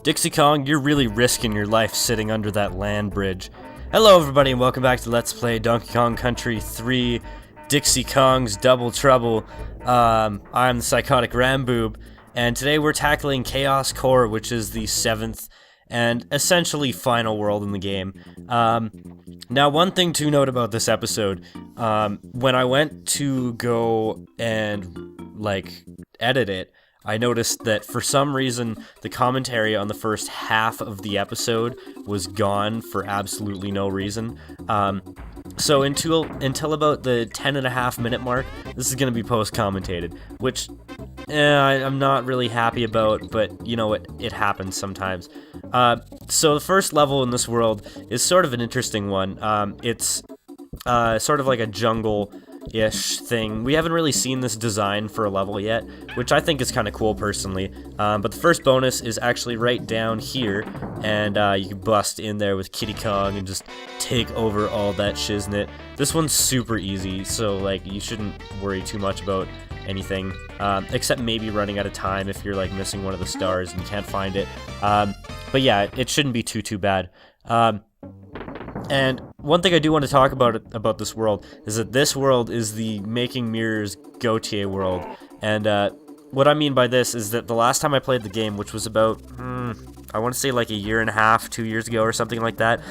Dixie Kong, you're really risking your life sitting under that land bridge. Hello everybody and welcome back to Let's Play Donkey Kong Country 3 Dixie Kong's Double Trouble. I'm the Psychotic Ramboob, and today we're tackling Chaos Core, which is the 7th and essentially final world in the game. Now, one thing to note about this episode, when I went to go and, edit it, I noticed that for some reason the commentary on the first half of the episode was gone for absolutely no reason. So until about the 10.5 minute mark, this is going to be post-commentated, which I'm not really happy about, but you know, it happens sometimes. So the first level in this world is sort of an interesting one. It's sort of like a jungle-ish thing. We haven't really seen this design for a level yet, which I think is kind of cool personally. But the first bonus is actually right down here, and you can bust in there with Kitty Kong and just take over all that shiznit. This one's super easy, so like you shouldn't worry too much about anything, except maybe running out of time if you're like missing one of the stars and you can't find it. But yeah, it shouldn't be too bad. And one thing I do want to talk about this world is that this world is the Making Mirrors Gautier world. And what I mean by this is that the last time I played the game, which was about, I want to say like a year and a half, 2 years ago or something like that,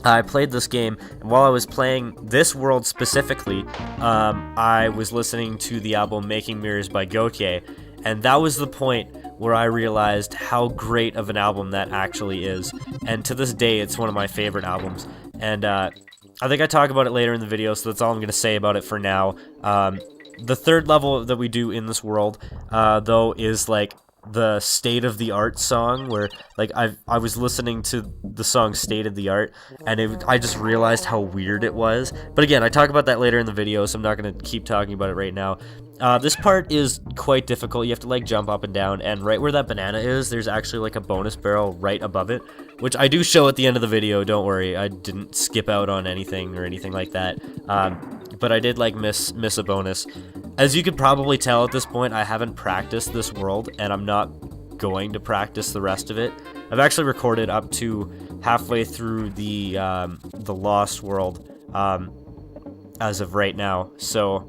I played this game, and while I was playing this world specifically, I was listening to the album Making Mirrors by Gautier, and that was the point where I realized how great of an album that actually is. And to this day, it's one of my favorite albums. And I think I talk about it later in the video, so that's all I'm going to say about it for now. The third level that we do in this world, though, is like the State of the Art song, where like I was listening to the song State of the Art, and I just realized how weird it was. But again, I talk about that later in the video, so I'm not going to keep talking about it right now. This part is quite difficult. You have to like jump up and down, and right where that banana is, there's actually like a bonus barrel right above it, which I do show at the end of the video, don't worry. I didn't skip out on anything or anything like that. But I did like miss a bonus. As you could probably tell at this point, I haven't practiced this world, and I'm not going to practice the rest of it. I've actually recorded up to halfway through the Lost world as of right now. So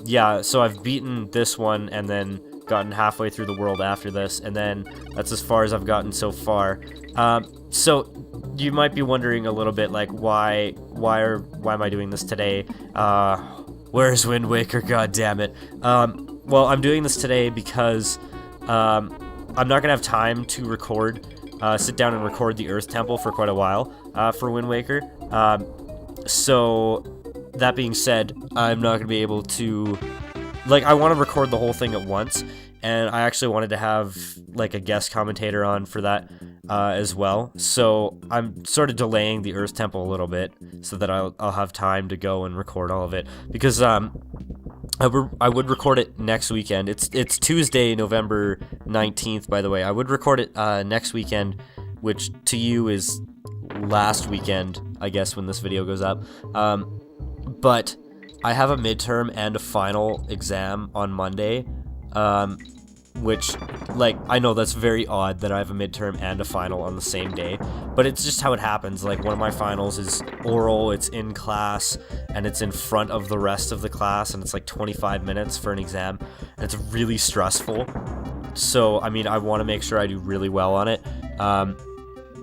yeah, so I've beaten this one and then gotten halfway through the world after this, and then that's as far as I've gotten so far. So you might be wondering a little bit, like, why am I doing this today? Where's Wind Waker? God damn it. Well, I'm doing this today because I'm not gonna have time to record, sit down and record the Earth Temple for quite a while for Wind Waker. So that being said, I'm not gonna be able to, like, I want to record the whole thing at once, and I actually wanted to have like a guest commentator on for that as well. So I'm sort of delaying the Earth Temple a little bit so that I'll have time to go and record all of it, because I would record it next weekend. It's Tuesday, November 19th, by the way. I would record it next weekend, which to you is last weekend, I guess, when this video goes up. But I have a midterm and a final exam on Monday, which, like, I know that's very odd that I have a midterm and a final on the same day, but it's just how it happens. Like, one of my finals is oral, it's in class, and it's in front of the rest of the class, and it's like 25 minutes for an exam, and it's really stressful. So, I mean, I want to make sure I do really well on it.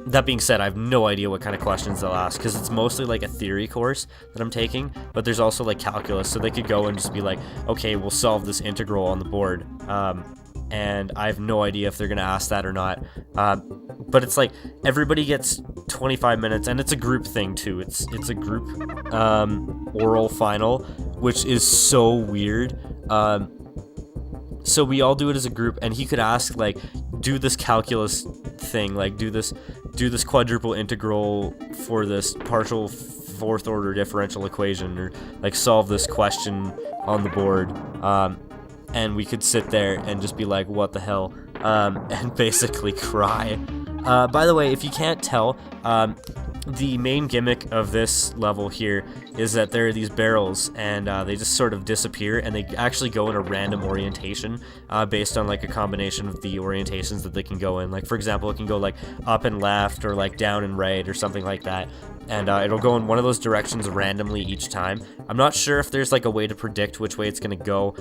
That being said, I have no idea what kind of questions they'll ask, because it's mostly like a theory course that I'm taking, but there's also like calculus, so they could go and just be like, okay, we'll solve this integral on the board, and I have no idea if they're going to ask that or not. But it's like, everybody gets 25 minutes, and it's a group thing too. It's a group oral final, which is so weird. So we all do it as a group, and he could ask, like, do this calculus thing, like, do this quadruple integral for this partial fourth order differential equation, or like solve this question on the board, and we could sit there and just be like, what the hell, and basically cry. By the way, if you can't tell, the main gimmick of this level here is that there are these barrels, and they just sort of disappear, and they actually go in a random orientation based on like a combination of the orientations that they can go in. Like, for example, it can go like up and left, or like down and right, or something like that, and it'll go in one of those directions randomly each time. I'm not sure if there's like a way to predict which way it's going to go.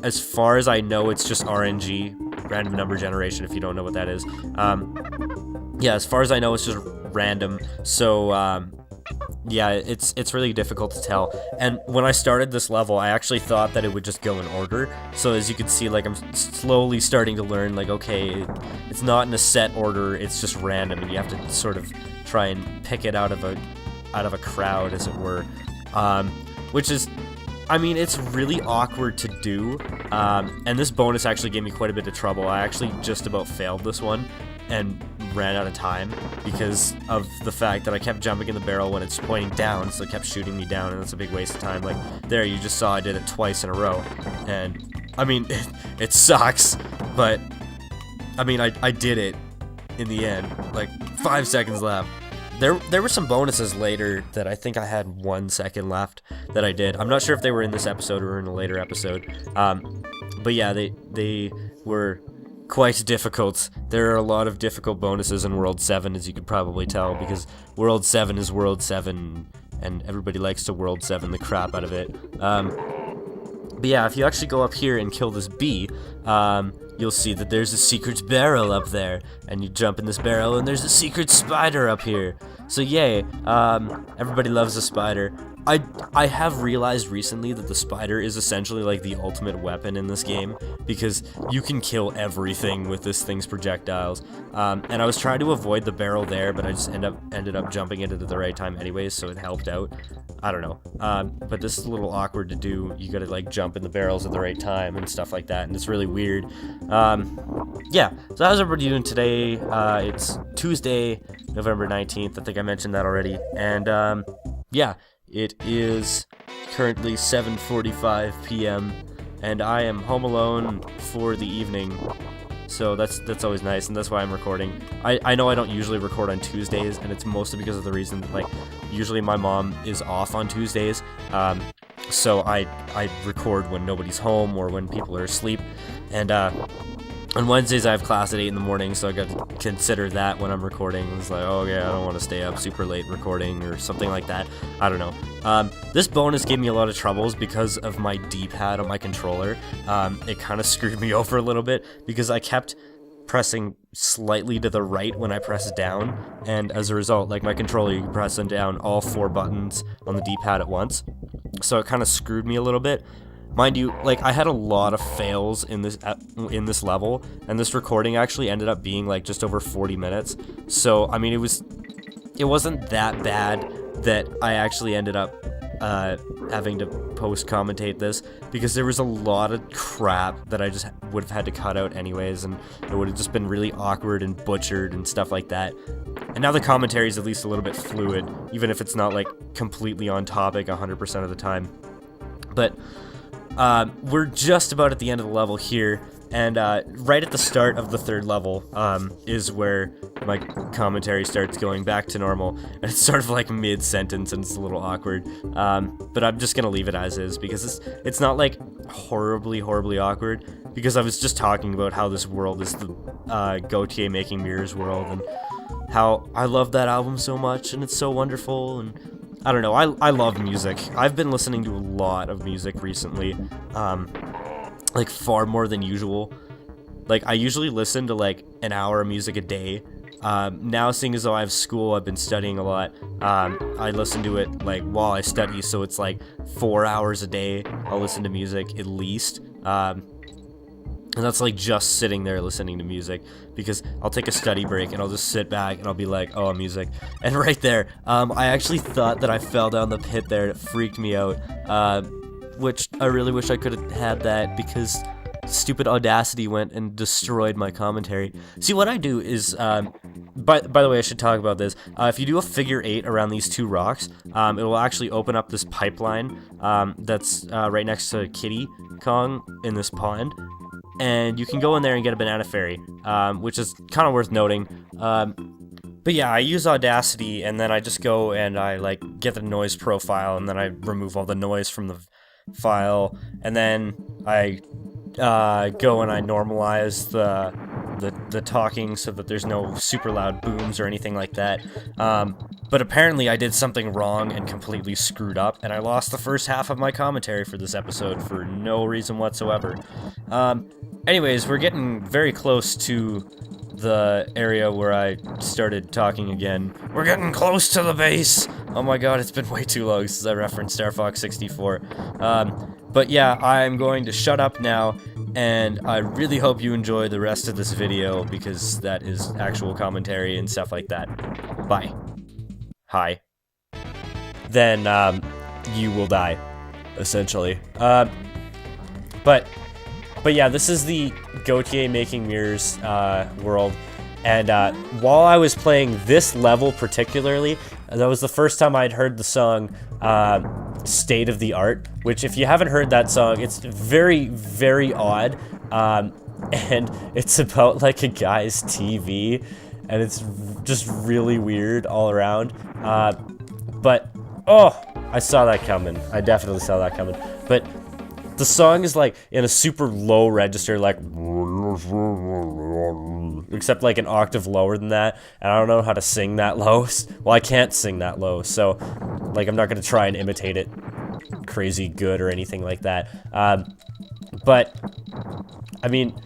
As far as I know, it's just RNG, random number generation, if you don't know what that is. Yeah, as far as I know, it's just random, so yeah, it's really difficult to tell. And when I started this level, I actually thought that it would just go in order, so as you can see, like, I'm slowly starting to learn, like, okay, it's not in a set order, it's just random, and you have to sort of try and pick it out of a crowd, as it were, which is, I mean, it's really awkward to do, and this bonus actually gave me quite a bit of trouble. I actually just about failed this one and ran out of time because of the fact that I kept jumping in the barrel when it's pointing down, so it kept shooting me down, and that's a big waste of time. Like, there, you just saw I did it twice in a row, and, I mean, it sucks, but, I mean, I did it in the end, like, 5 seconds left. There were some bonuses later that I think I had 1 second left that I did. I'm not sure if they were in this episode or in a later episode, but yeah, they were quite difficult. There are a lot of difficult bonuses in World 7, as you could probably tell, because World 7 is World 7, and everybody likes to World 7 the crap out of it. But yeah, if you actually go up here and kill this bee, you'll see that there's a secret barrel up there, and you jump in this barrel, and there's a secret spider up here. So yay, everybody loves a spider. I have realized recently that the spider is essentially like the ultimate weapon in this game, because you can kill everything with this thing's projectiles. And I was trying to avoid the barrel there, but I just ended up jumping into it at the right time anyways, so it helped out. I don't know. But this is a little awkward to do. You gotta like jump in the barrels at the right time and stuff like that, and it's really weird. Yeah, so how's everybody doing today? It's Tuesday, November 19th. I think I mentioned that already. And yeah, it is currently 7:45 p.m. and I am home alone for the evening. So that's always nice, and that's why I'm recording. I know I don't usually record on Tuesdays, and it's mostly because of the reason that, like, usually my mom is off on Tuesdays, so I record when nobody's home or when people are asleep, and on Wednesdays I have class at 8 in the morning, so I got to consider that when I'm recording. It's like, oh yeah, I don't want to stay up super late recording or something like that. I don't know. This bonus gave me a lot of troubles because of my D-pad on my controller. It kind of screwed me over a little bit because I kept pressing slightly to the right when I press down, and as a result, like, my controller, you can press down all 4 buttons on the D-pad at once, so it kind of screwed me a little bit. Mind you, like, I had a lot of fails in this level, and this recording actually ended up being like just over 40 minutes. So I mean, it wasn't that bad that I actually ended up having to post-commentate this, because there was a lot of crap that I just would have had to cut out anyways, and it would have just been really awkward and butchered and stuff like that. And now the commentary is at least a little bit fluid, even if it's not like completely on topic 100% of the time. But we're just about at the end of the level here, and right at the start of the 3rd level is where my commentary starts going back to normal, and it's sort of like mid-sentence, and it's a little awkward, but I'm just gonna leave it as is, because it's not like horribly awkward, because I was just talking about how this world is the Gautier Making Mirrors world, and how I love that album so much, and it's so wonderful, and I don't know, I love music. I've been listening to a lot of music recently, like far more than usual. Like, I usually listen to like an hour of music a day. Now, seeing as though I have school, I've been studying a lot, I listen to it like while I study, so it's like 4 hours a day I'll listen to music at least. And that's like just sitting there listening to music, because I'll take a study break and I'll just sit back and I'll be like, oh, music. And right there, I actually thought that I fell down the pit there, and it freaked me out, which I really wish I could have had that, because stupid Audacity went and destroyed my commentary. See, what I do is, by the way, I should talk about this. If you do a figure 8 around these 2 rocks, it will actually open up this pipeline that's right next to Kitty Kong in this pond. And you can go in there and get a banana fairy, which is kind of worth noting. But yeah, I use Audacity, and then I just go and I like get the noise profile, and then I remove all the noise from the file, and then I go and I normalize the talking so that there's no super loud booms or anything like that. But apparently I did something wrong and completely screwed up, and I lost the first half of my commentary for this episode for no reason whatsoever. Anyways, we're getting very close to the area where I started talking again. We're getting close to the base! Oh my god, it's been way too long since I referenced Star Fox 64. But yeah, I'm going to shut up now, and I really hope you enjoy the rest of this video, because that is actual commentary and stuff like that. Bye. Hi. Then, you will die, essentially. But yeah, this is the Gautier Making Mirrors world, and while I was playing this level particularly, that was the first time I'd heard the song State of the Art, which if you haven't heard that song, it's very, very odd, and it's about like a guy's TV, and it's just really weird all around, but, oh, I saw that coming. I definitely saw that coming, but the song is like in a super low register, like, except like an octave lower than that, and I don't know how to sing that low. Well, I can't sing that low, so like I'm not gonna try and imitate it crazy good or anything like that. But I mean,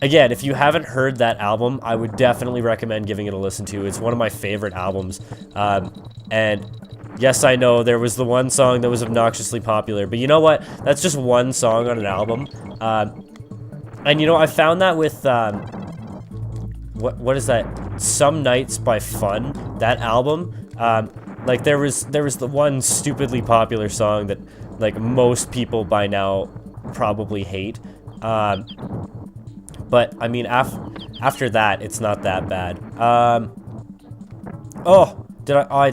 again, if you haven't heard that album, I would definitely recommend giving it a listen to. It's one of my favorite albums, and yes, I know there was the one song that was obnoxiously popular, but you know what? That's just one song on an album. And you know, I found that with, what is that? Some Nights by Fun, that album. Like there was the one stupidly popular song that like most people by now probably hate. But I mean, after that, it's not that bad. Oh. Did I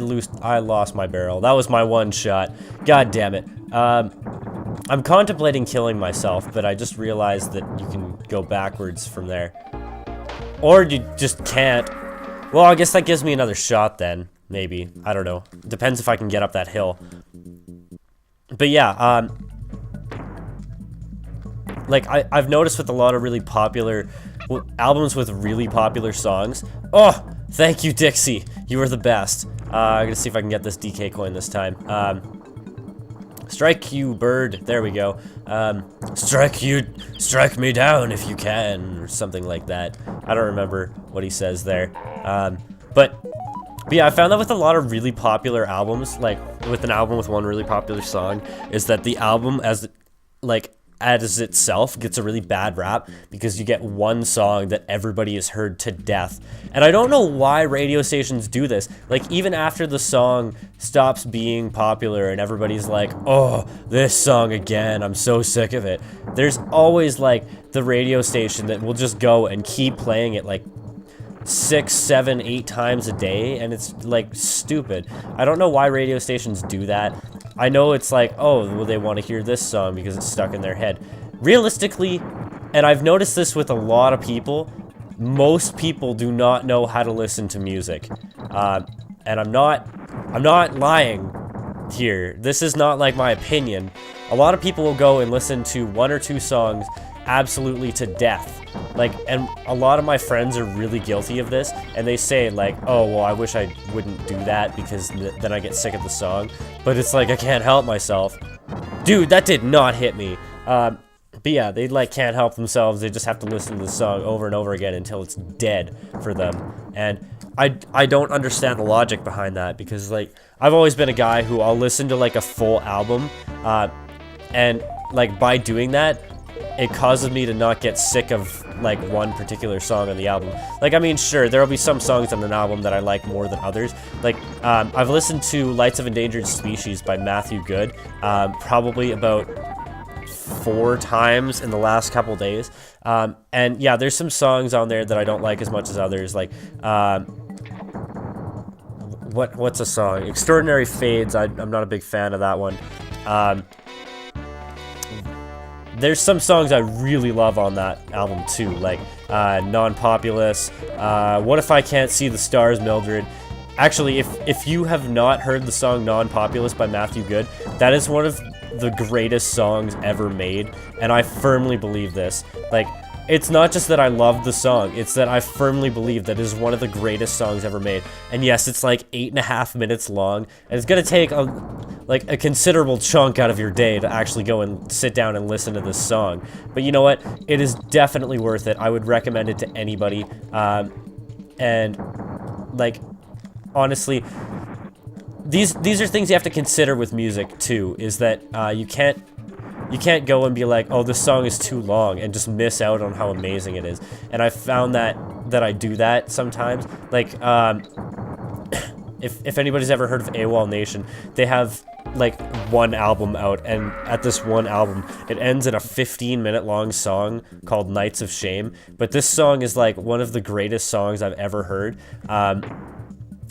lost my barrel. That was my one shot. God damn it. I'm contemplating killing myself, but I just realized that you can go backwards from there. Or you just can't. Well, I guess that gives me another shot then. Maybe. I don't know. Depends if I can get up that hill. But yeah, like, I've noticed with a lot of really popular albums with really popular songs. Oh! Thank you, Dixie. You were the best. I'm gonna see if I can get this DK coin this time. Strike you, bird. There we go. Strike me down if you can, or something like that. I don't remember what he says there. But yeah, I found that with a lot of really popular albums, like with an album with one really popular song, is that the album as itself gets a really bad rap because you get one song that everybody has heard to death. And I don't know why radio stations do this. Like, even after the song stops being popular and everybody's like, oh, this song again, I'm so sick of it, there's always like the radio station that will just go and keep playing it like 6, 7, 8 times a day, and it's like stupid. I don't know why radio stations do that. I know it's like, oh, well, they want to hear this song because it's stuck in their head. Realistically, and I've noticed this with a lot of people, most people do not know how to listen to music. And I'm not lying here. This is not like my opinion. A lot of people will go and listen to 1 or 2 songs absolutely to death. Like, and a lot of my friends are really guilty of this, and they say like, oh, well, I wish I wouldn't do that because then I get sick of the song. But it's like, I can't help myself. Dude, that did not hit me. But yeah, they like can't help themselves. They just have to listen to the song over and over again until it's dead for them. And I don't understand the logic behind that, because like, I've always been a guy who I'll listen to like a full album, and like by doing that, it causes me to not get sick of like one particular song on the album. Like, I mean, sure, there'll be some songs on an album that I like more than others. Like, I've listened to Lights of Endangered Species by Matthew Good, probably about 4 times in the last couple days. And yeah, there's some songs on there that I don't like as much as others. Like, what's a song? Extraordinary Fades, I'm not a big fan of that one. There's some songs I really love on that album too, like Non-Populous, What If I Can't See the Stars, Mildred. Actually, if you have not heard the song Non-Populous by Matthew Good, that is one of the greatest songs ever made, and I firmly believe this. Like, it's not just that I love the song, it's that I firmly believe that it is one of the greatest songs ever made. And yes, it's like 8.5 minutes long, and it's gonna take a considerable chunk out of your day to actually go and sit down and listen to this song. But you know what? It is definitely worth it. I would recommend it to anybody. And like, honestly, these are things you have to consider with music too, is that you can't go and be like, oh, this song is too long, and just miss out on how amazing it is. And I found that I do that sometimes. Like, if anybody's ever heard of AWOL Nation, they have like one album out, and at this one album, it ends in a 15-minute long song called Nights of Shame. But this song is like one of the greatest songs I've ever heard.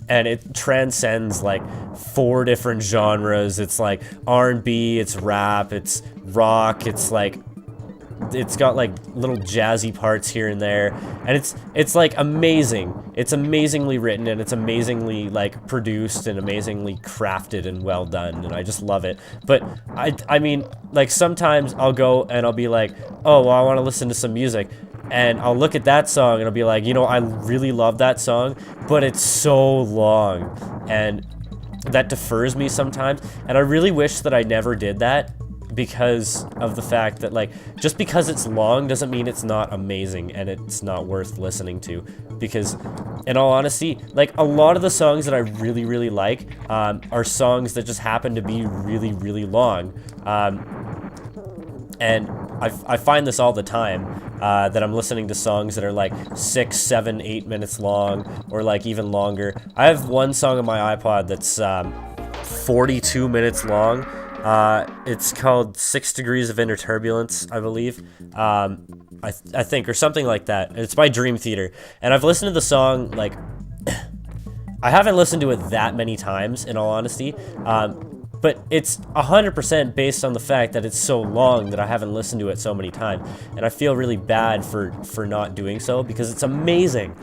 And it transcends like 4 different genres. It's like R&B, it's rap, it's rock, it's got like little jazzy parts here and there, and it's like amazing. It's amazingly written, and it's amazingly like produced and amazingly crafted and well done, and I just love it. But I mean, like, sometimes I'll go and I'll be like, oh, well, I want to listen to some music. And I'll look at that song and I'll be like, you know, I really love that song, but it's so long. And that defers me sometimes. And I really wish that I never did that, because of the fact that, like, just because it's long doesn't mean it's not amazing and it's not worth listening to. Because, in all honesty, like, a lot of the songs that I really, really like are songs that just happen to be really, really long. And I find this all the time, that I'm listening to songs that are like 6, 7, 8 minutes long, or like even longer. I have one song on my iPod that's 42 minutes long. It's called 6 Degrees of Inner Turbulence, I believe. I think, or something like that. It's by Dream Theater. And I've listened to the song, like, I haven't listened to it that many times, in all honesty. But it's 100% based on the fact that it's so long that I haven't listened to it so many times. And I feel really bad for not doing so, because it's amazing.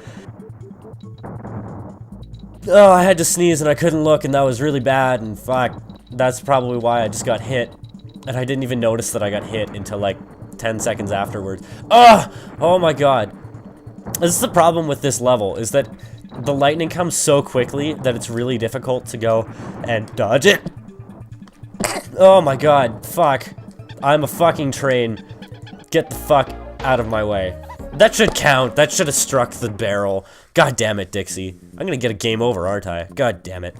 Oh, I had to sneeze and I couldn't look, and that was really bad, and fuck, that's probably why I just got hit. And I didn't even notice that I got hit until like 10 seconds afterwards. Oh my god. This is the problem with this level, is that the lightning comes so quickly that it's really difficult to go and dodge it. Oh my god, fuck. I'm a fucking train. Get the fuck out of my way. That should count. That should have struck the barrel. God damn it, Dixie. I'm gonna get a game over, aren't I? God damn it.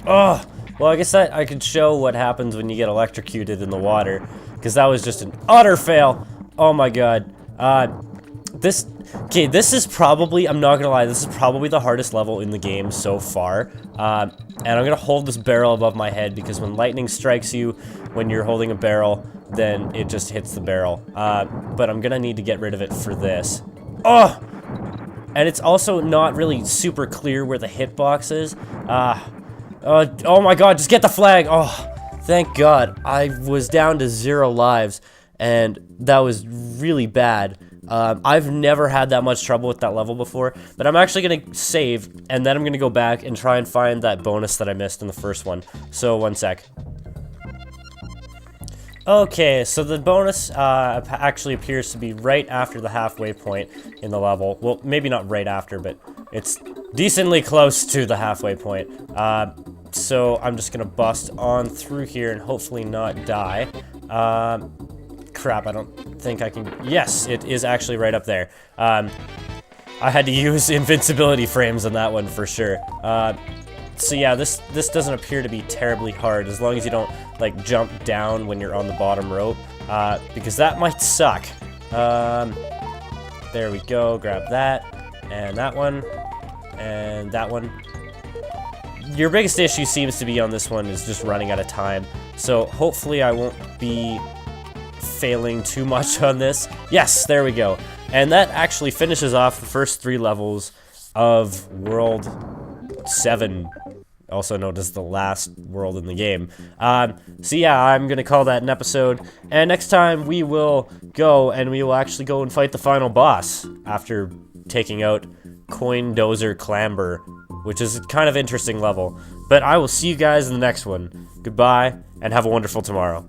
Oh, well, I guess that I could show what happens when you get electrocuted in the water, because that was just an utter fail. Oh my god. This is probably, I'm not gonna lie, this is probably the hardest level in the game so far. And I'm gonna hold this barrel above my head, because when lightning strikes you when you're holding a barrel, then it just hits the barrel. But I'm gonna need to get rid of it for this. Oh! And it's also not really super clear where the hitbox is. Oh my god, just get the flag! Oh, thank god. I was down to 0 lives, and that was really bad. I've never had that much trouble with that level before, but I'm actually gonna save, and then I'm gonna go back and try and find that bonus that I missed in the first one. So, one sec. Okay, so the bonus actually appears to be right after the halfway point in the level. Well, maybe not right after, but it's decently close to the halfway point. So I'm just gonna bust on through here and hopefully not die. Crap, I don't think I can... Yes, it is actually right up there. I had to use invincibility frames on that one for sure. So yeah, this doesn't appear to be terribly hard, as long as you don't, like, jump down when you're on the bottom rope, because that might suck. There we go, grab that, and that one, and that one. Your biggest issue seems to be on this one is just running out of time, so hopefully I won't be failing too much on this. Yes, there we go. And that actually finishes off the first 3 levels of World 7. also known as the last world in the game. So yeah, I'm gonna call that an episode, and next time we will go and we will actually go and fight the final boss after taking out Coin Dozer Clamber, which is a kind of interesting level. But I will see you guys in the next one. Goodbye, and have a wonderful tomorrow.